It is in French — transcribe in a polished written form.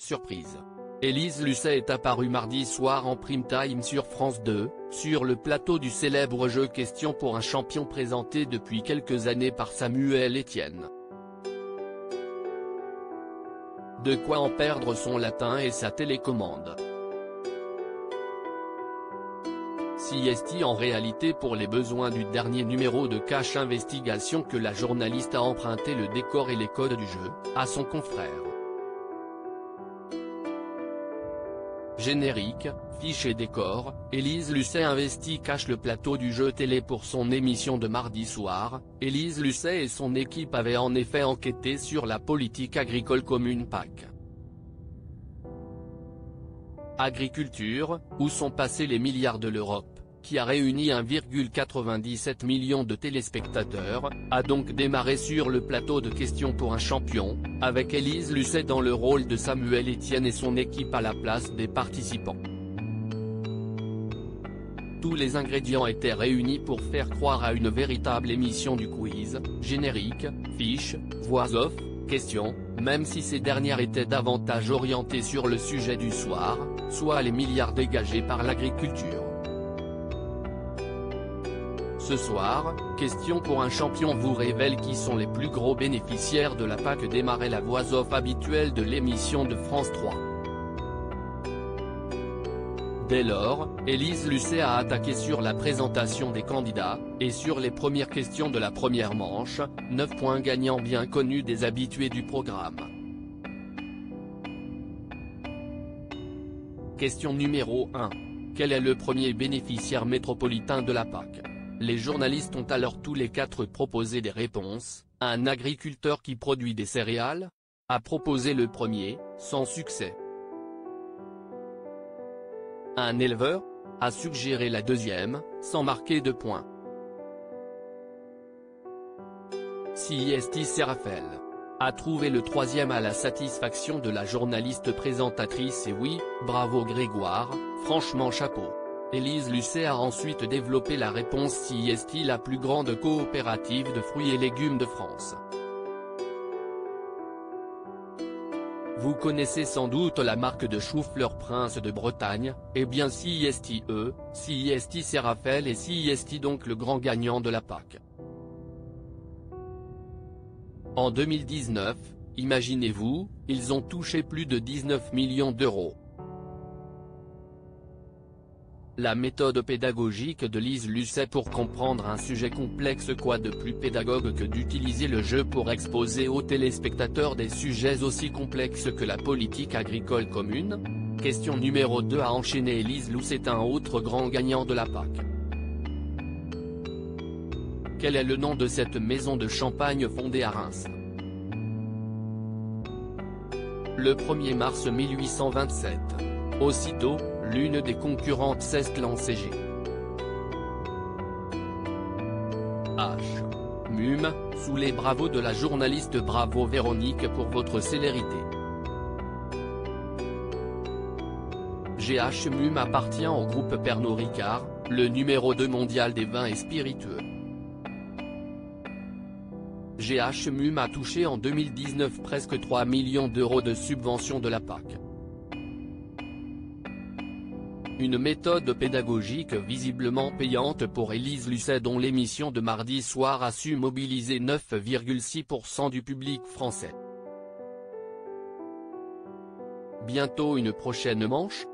Surprise. Élise Lucet est apparue mardi soir en prime time sur France 2, sur le plateau du célèbre jeu Question pour un champion présenté depuis quelques années par Samuel Etienne. De quoi en perdre son latin et sa télécommande. CST en réalité pour les besoins du dernier numéro de Cash Investigation que la journaliste a emprunté le décor et les codes du jeu, à son confrère. Générique, fiche et décor, Élise Lucet investit Cash le plateau du jeu télé pour son émission de mardi soir. Élise Lucet et son équipe avaient en effet enquêté sur la politique agricole commune PAC. Agriculture, où sont passés les milliards de l'Europe, qui a réuni 1,97 million de téléspectateurs, a donc démarré sur le plateau de Question pour un champion, avec Élise Lucet dans le rôle de Samuel Etienne et son équipe à la place des participants. Tous les ingrédients étaient réunis pour faire croire à une véritable émission du quiz, générique, fiche, voix off, questions, même si ces dernières étaient davantage orientées sur le sujet du soir, soit les milliards dégagés par l'agriculture. Ce soir, Question pour un champion vous révèle qui sont les plus gros bénéficiaires de la PAC. Démarrait la voix off habituelle de l'émission de France 3. Dès lors, Élise Lucet a attaqué sur la présentation des candidats, et sur les premières questions de la première manche, 9 points gagnants bien connus des habitués du programme. Question numéro 1. Quel est le premier bénéficiaire métropolitain de la PAC? Les journalistes ont alors tous les 4 proposé des réponses. Un agriculteur qui produit des céréales a proposé le premier, sans succès. Un éleveur a suggéré la deuxième, sans marquer de points. CST Serafel a trouvé le troisième à la satisfaction de la journaliste présentatrice. Et oui, bravo Grégoire, franchement chapeau. Élise Lucet a ensuite développé la réponse CST, la plus grande coopérative de fruits et légumes de France. Vous connaissez sans doute la marque de chou-fleur Prince de Bretagne. Eh bien CST CST Serafel et CST donc le grand gagnant de la PAC. En 2019, imaginez-vous, ils ont touché plus de 19 millions d'euros. La méthode pédagogique de Élise Lucet pour comprendre un sujet complexe. Quoi de plus pédagogue que d'utiliser le jeu pour exposer aux téléspectateurs des sujets aussi complexes que la politique agricole commune? Question numéro 2 a enchaîné Élise Lucet, un autre grand gagnant de la PAC. Quel est le nom de cette maison de champagne fondée à Reims? Le 1er mars 1827. Aussitôt, l'une des concurrentes s'est lancée. Mumm, sous les bravos de la journaliste. Bravo Véronique pour votre célérité. Mumm appartient au groupe Pernod Ricard, le numéro 2 mondial des vins et spiritueux. Mumm a touché en 2019 presque 3 millions d'euros de subventions de la PAC. Une méthode pédagogique visiblement payante pour Élise Lucet, dont l'émission de mardi soir a su mobiliser 9,6% du public français. Bientôt une prochaine manche?